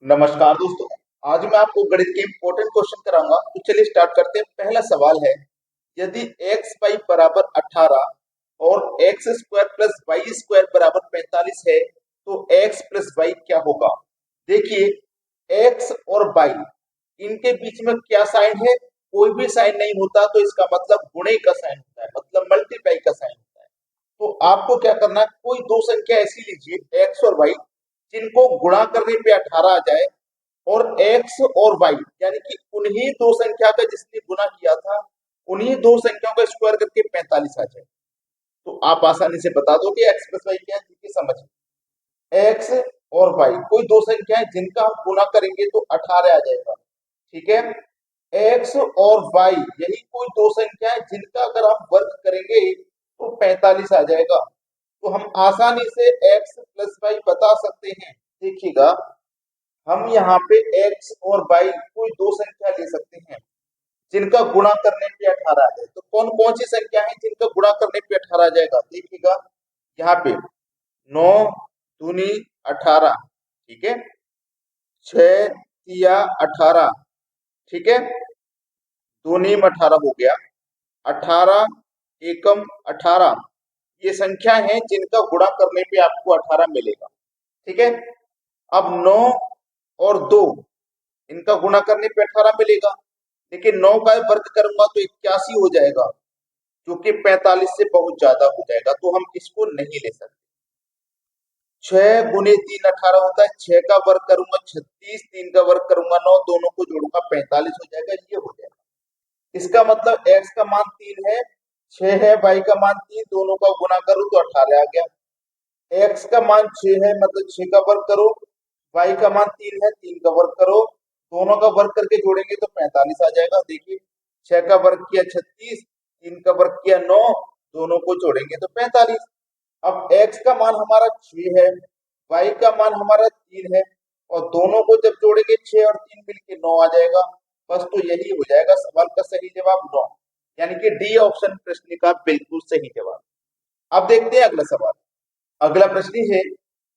नमस्कार दोस्तों। आज मैं आपको गणित के इंपॉर्टेंट क्वेश्चन कराऊंगा। तो चलिए स्टार्ट करते हैं। पहला सवाल है, यदि एक्स वाई बराबर 18 और X square plus Y square बराबर 45 है तो एक्स प्लस वाई क्या होगा। देखिए, एक्स और वाई इनके बीच में क्या साइन है, कोई भी साइन नहीं होता तो इसका मतलब गुणे का साइन होता है, मतलब मल्टीप्लाई का साइन होता है। तो आपको क्या करना है, कोई दो संख्या ऐसी लीजिए एक्स और वाई जिनको गुणा करने पे 18 आ जाए, और एक्स और वाई यानी कि उन्हीं दो संख्या का जिसने गुना किया था उन्हीं दो संख्याओं का स्क्वायर करके 45 आ जाए। तो आप आसानी से बता दो कि एक्स प्लस वाई क्या है। देखिए समझिए, एक्स और वाई कोई दो संख्या है जिनका हम गुना करेंगे तो 18 आ जाएगा। ठीक है, एक्स और वाई यही कोई दो संख्या है जिनका अगर हम वर्ग करेंगे तो 45 आ जाएगा। तो हम आसानी से एक्स प्लस वाई बता सकते हैं। देखिएगा, हम यहाँ पे x और y कोई दो संख्या ले सकते हैं जिनका गुणा करने पे 18 आ जाए। तो कौन कौन सी संख्या है जिनका गुणा करने पे 18 आ जाएगा। देखिएगा, यहाँ पे 9 दूनी 18, ठीक है, 6 तिया 18, ठीक है, दूनी में 18 हो गया, 18 एकम 18, ये संख्या है जिनका गुणा करने पे आपको 18 मिलेगा। ठीक है, अब 9 और 2 इनका गुणा करने पे 18 मिलेगा, लेकिन 9 का वर्ग करूंगा तो 81 हो जाएगा, जो कि 45 से बहुत ज्यादा हो जाएगा, तो हम इसको नहीं ले सकते। 6 गुने 3 18 होता है, 6 का वर्ग करूंगा 36, 3 का वर्ग करूंगा 9, दोनों को जोड़ूंगा 45 हो जाएगा, ये हो जाएगा। इसका मतलब x का मान 3 है, 6 है, y का मान 3, दोनों का गुना करूं तो 18 आ गया। x का मान 6 है, मतलब 6 का वर्ग करो, y का मान 3 है, 3 का वर्ग करो, दोनों का वर्ग करके जोड़ेंगे तो 45 आ जाएगा। देखिए, 6 का वर्ग किया 36, 3 का वर्ग किया 9, दोनों को जोड़ेंगे तो 45। अब x का मान हमारा 6 है, y का मान हमारा 3 है, और दोनों को जब जोड़ेंगे 6 और 3 मिलके 9 आ जाएगा। बस, तो यही हो जाएगा सवाल का सही जवाब 9, यानी कि डी ऑप्शन प्रश्न का बिल्कुल सही जवाब। अब देखते हैं अगला सवाल। अगला प्रश्न है,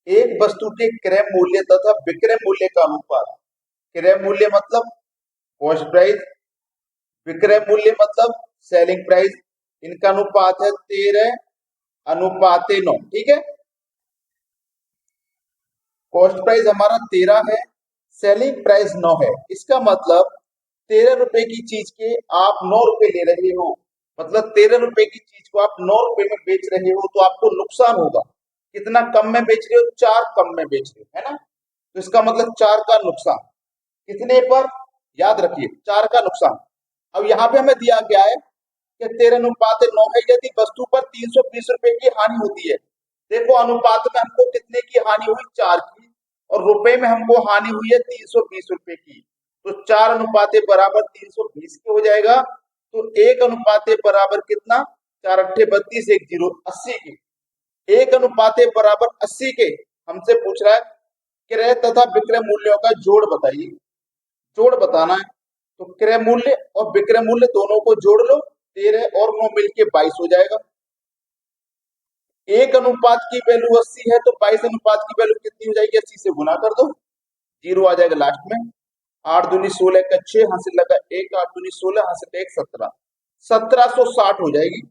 एक वस्तु के क्रय मूल्य तथा विक्रय मूल्य का अनुपात। क्रय मूल्य मतलब कॉस्ट प्राइस, विक्रय मूल्य मतलब सेलिंग प्राइस, इनका अनुपात है 13:9। ठीक है, कॉस्ट प्राइस हमारा 13 है, सेलिंग प्राइस 9 है। इसका मतलब 13 रुपए की चीज के आप 9 रुपए ले रहे हो, मतलब 13 रुपए की चीज को आप 9 रुपए में बेच रहे हो, तो आपको नुकसान होगा। कितना कम में बेच रहे हो, 4 कम में बेच रहे हो, है ना। तो इसका मतलब 4 का नुकसान कितने पर, याद रखिए 4 का नुकसान। अब यहाँ पे हमें दिया गया है कि 13:9 है, यदि वस्तु पर 320 रुपए की हानि होती है। देखो, अनुपात में हमको कितने की हानि हुई, 4 की, और रुपए में हमको हानि हुई है 320 रुपए की। तो 4 अनुपाते बराबर 320 के हो जाएगा। तो 1 अनुपाते बराबर कितना, 4 अट्ठे 32, 1 0 80 के। 1 अनुपाते बराबर 80 के हमसे पूछ रहा है क्रय तथा विक्रय मूल्यों का जोड़ बताइए। जोड़ बताना है, तो क्रय मूल्य और विक्रय मूल्य दोनों को जोड़ लो, 13 और 9 मिलके 22 हो जाएगा। 1 अनुपात की वैल्यू 80 है, तो 22 अनुपात की वैल्यू कितनी हो जाएगी, 80 से गुना कर दो, 0 आ जाएगा लास्ट में। 8 दूनी 16 का 6, हासिल लगा 1, 8 दूनी 16, हासिल 1 17, 1760 हो जाएगी।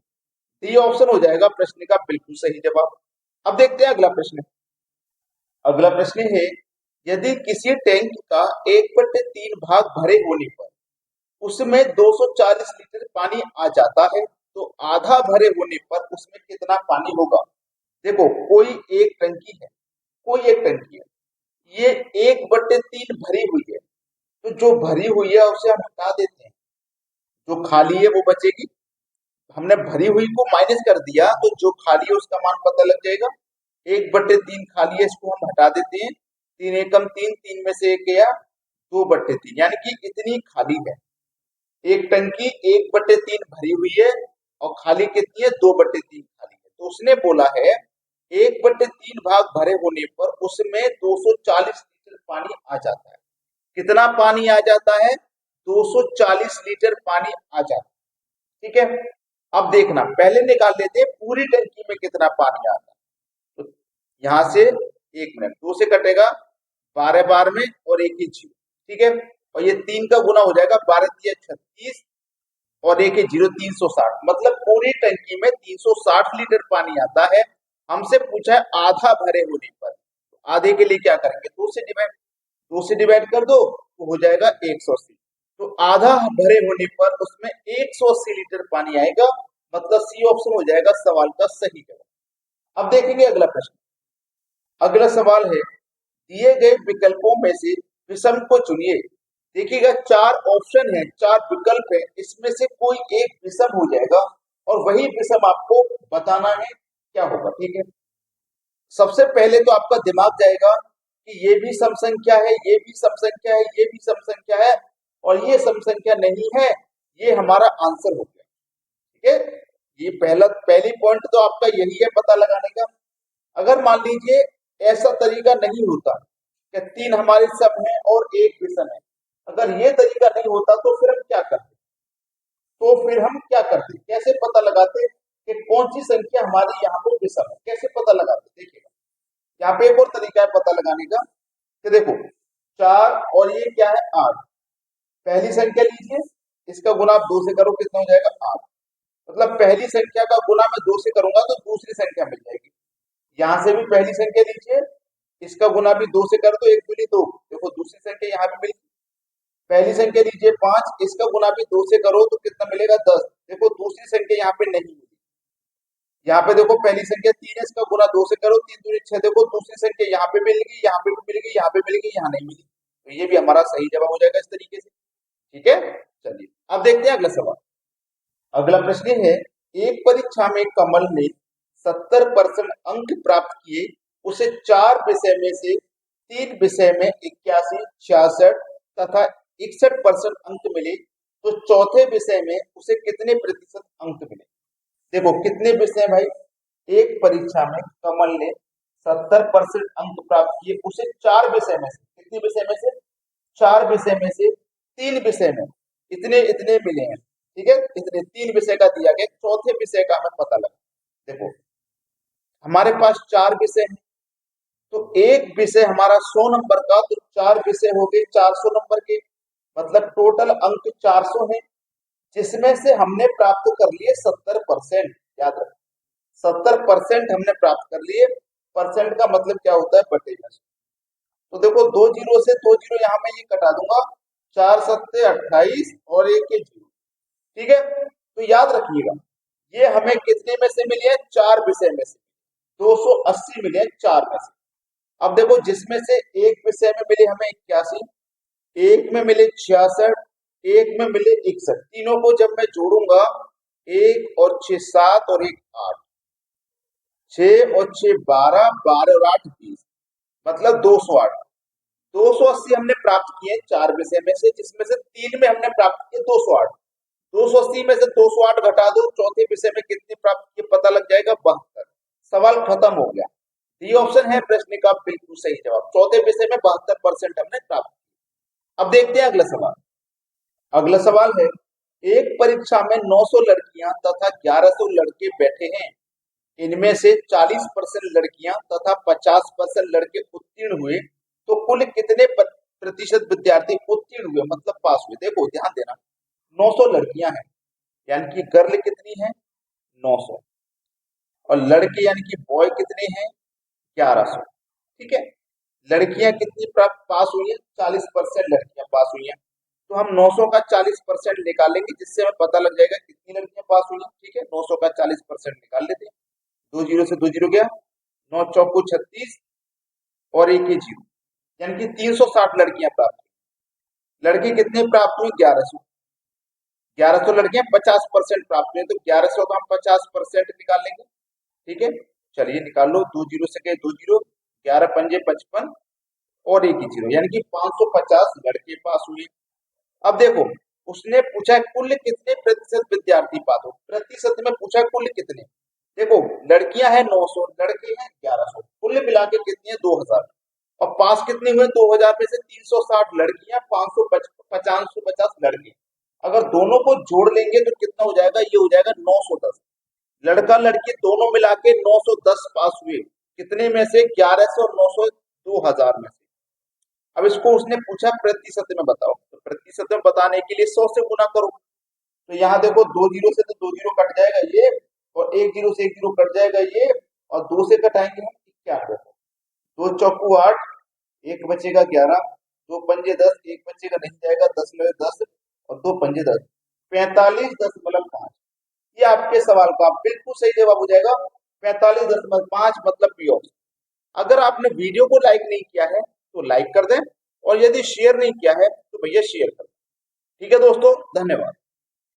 डी ऑप्शन हो जाएगा प्रश्न का बिल्कुल सही जवाब। अब देखते हैं अगला प्रश्न। अगला प्रश्न है, यदि किसी टैंक का 1/3 भाग भरे होने पर उसमें 240 लीटर पानी आ जाता है, तो आधा भरे होने पर उसमें कितना पानी होगा। देखो, कोई एक टंकी है, कोई एक टंकी है, ये 1/3 भरी हुई है, तो जो भरी हुई है उसे हम हटा देते हैं, जो खाली है वो बचेगी। हमने भरी हुई को माइनस कर दिया, तो जो खाली है उसका मान पता लग जाएगा। 1/3 खाली है, इसको हम हटा देते हैं, 3 एकम 3, 3 में से 1 गया, 2/3, यानी कि इतनी खाली है। एक टंकी 1/3 भरी हुई है, और खाली कितनी है, 2/3 खाली है। तो उसने बोला है 1/3 भाग भरे होने पर उसमें 240 लीटर पानी आ जाता है। कितना पानी आ जाता है, 240 लीटर पानी आ जाता है। ठीक है, अब देखना, पहले निकाल लेते हैं पूरी टंकी में कितना पानी आता है। तो यहां से 1 मिनट, 2 से कटेगा 12 बार में और एक ही जीरो, ठीक है। और ये 3 का गुना हो जाएगा 12 दिया 36 और एक ही जीरो 360, मतलब पूरी टंकी में 360 लीटर पानी आता है। हमसे पूछा है आधा भरे होने पर, आधे के लिए क्या करेंगे, 2 से डिवाइड कर दो तो हो जाएगा 180। तो आधा भरे होने पर उसमें 180 लीटर पानी आएगा, मतलब सी ऑप्शन हो जाएगा सवाल का सही जवाब। अब देखेंगे अगला प्रश्न। अगला सवाल है, दिए गए विकल्पों में से विषम को चुनिए। देखिएगा 4 ऑप्शन है, 4 विकल्प है, इसमें से कोई एक विषम हो जाएगा और वही विषम आपको बताना है क्या होगा, ठीक है। सबसे पहले तो आपका दिमाग जाएगा कि ये भी सम संख्या है, ये भी सम संख्या है, ये भी सम संख्या है और ये सम संख्या नहीं है, ये हमारा आंसर हो गया, ठीक है। ये पहली पॉइंट तो आपका यही है पता लगाने का। अगर मान लीजिए ऐसा तरीका नहीं होता कि 3 हमारे सम है और एक विषम है, अगर ये तरीका नहीं होता तो फिर हम क्या करते, कैसे पता लगाते कि कौन सी संख्या हमारी यहाँ पे विषम है, कैसे पता लगाते। देखिएगा यहाँ पे एक और तरीका है पता लगाने का कि देखो 4 और ये क्या है 8, पहली संख्या लीजिए, इसका गुना आप 2 से करो, कितना हो जाएगा 8, मतलब पहली संख्या का गुना मैं 2 से करूंगा तो दूसरी संख्या मिल जाएगी। यहाँ से भी पहली संख्या लीजिए, इसका गुना भी 2 से कर दो, 1 दूनी 2, देखो दूसरी संख्या यहाँ पे मिल। पहली संख्या लीजिए 5, इसका गुना भी 2 से करो तो कितना मिलेगा 10, देखो दूसरी संख्या यहाँ पे नहीं मिली। यहाँ पे देखो पहली संख्या 3 है, इसका गुना 2 से करो, 3 दूनी 6, देखो दूसरी संख्या यहाँ पे मिल गई, यहाँ पे भी मिल गई, यहाँ पे मिल गई, यहाँ नहीं मिली, तो ये भी हमारा सही जवाब हो जाएगा इस तरीके से, ठीक है। चलिए अब देखते हैं अगला सवाल। अगला प्रश्न है, एक परीक्षा में कमल ने 70% अंक प्राप्त किए, उसे 4 विषय में से 3 विषय में 81, 66 तथा 61% अंक मिले, तो चौथे विषय में उसे कितने प्रतिशत अंक मिले। देखो कितने विषय भाई, एक परीक्षा में कमल ने 70% अंक प्राप्त किए, उसे 4 विषय में से, कितने विषय में से 4 विषय में से 3 विषय में इतने इतने मिले हैं, ठीक है। इतने 3 विषय का दिया गया, चौथे विषय का हमें पता लगा। देखो हमारे पास 4 विषय हैं, तो एक विषय हमारा 100 नंबर का, तो 4 विषय हो गए 400 नंबर के, मतलब टोटल अंक 400 है, जिसमें से हमने प्राप्त कर लिए 70%। याद रखें 70% हमने प्राप्त कर लिए, परसेंट का मतलब क्या होता है, बटे में। तो देखो 2 जीरो से 2 जीरो यहाँ मैं ये कटा दूंगा, 4 सत्ते 28 और एक के जीरो, ठीक है। तो याद रखिएगा ये हमें कितने में से मिले हैं, 4 विषय में से 280 मिले हैं 4 में से। अब देखो जिसमें से एक विषय में मिले हमें 81, एक में मिले 66, एक में मिले 61, तीनों को जब मैं जोड़ूंगा 1 और 6 7 और 1 8, 6 और 6 12, 12 और 8 20, मतलब 208। 280 हमने प्राप्त किए 4 विषय में से, जिसमें से 3 में हमने प्राप्त किए 208। 280 में से 208 घटा दो, चौथे विषय में कितने प्राप्त किए पता लग जाएगा 72। सवाल खत्म हो गया। डी ऑप्शन है प्रश्न का बिल्कुल सही जवाब, चौथे विषय में 72% हमने प्राप्त किया। अब देखते हैं अगला सवाल। अगला सवाल है, एक परीक्षा में 900 लड़कियां तथा 1100 लड़के बैठे हैं, इनमें से 40% लड़कियां तथा 50% लड़के उत्तीर्ण हुए, तो कुल कितने प्रतिशत विद्यार्थी उत्तीर्ण हुए, मतलब पास हुए। देखो ध्यान देना 900 लड़कियां हैं, यानी कि गर्ल कितनी है 900, और लड़के यानी कि बॉय कितने हैं 1100, ठीक है। लड़कियां कितनी पास हुई है, 40% लड़कियां पास हुई हैं, तो हम 900 का 40% निकालेंगे, जिससे हमें पता लग जाएगा कितनी लड़कियां पास हुई हैं, ठीक है। 900 का 40% निकाल लेते हैं, 2 जीरो से 2 जीरो गया, 9 चौको 36 और एक ही जीरो, यानी कि 360 लड़कियां प्राप्त हुई। लड़के कितने प्राप्त हुए 1100, 1100 लड़कियां 50% प्राप्त हुई, तो 1100 का हम 50% निकाल लेंगे, ठीक है। चलिए निकाल लो, 2 जीरो से गए 2 जीरो, 11 पंजे 55 और एक ही जीरो, यानी कि 550 लड़के पास हुए। अब देखो उसने पूछा कुल कितने प्रतिशत विद्यार्थी पास हो, प्रतिशत में पूछा कुल कितने। देखो लड़कियां हैं 900, लड़के हैं 1100, कुल मिला के कितनी है 2000, और पास कितने हुए 2000 में से 360 लड़कियां, 550 लड़के, अगर दोनों को जोड़ लेंगे तो कितना हो जाएगा, ये हो जाएगा 910। लड़का लड़की दोनों मिला के 910 पास हुए, कितने में से 1100 और 900, 2000 में से। अब इसको उसने पूछा प्रतिशत में बताओ, तो प्रतिशत में बताने के लिए 100 से गुना करो। तो यहाँ देखो 2 जीरो से तो 2 जीरो कट जाएगा ये, और 1 जीरो से 1 जीरो कट जाएगा ये, और 2 से कटाएंगे हम 91। 2 चौकू 8, एक बचेगा 11, 2 पंजे 10, एक बचेगा नहीं जाएगा, 10 में 10 और 2 पंजे 10, 45.5। ये आपके सवाल का बिल्कुल सही जवाब हो जाएगा, 45.5 मतलब पी ऑप्शन। अगर आपने वीडियो को लाइक नहीं किया है तो लाइक कर दें, और यदि शेयर नहीं किया है तो भैया शेयर कर दें। ठीक है दोस्तों, धन्यवाद।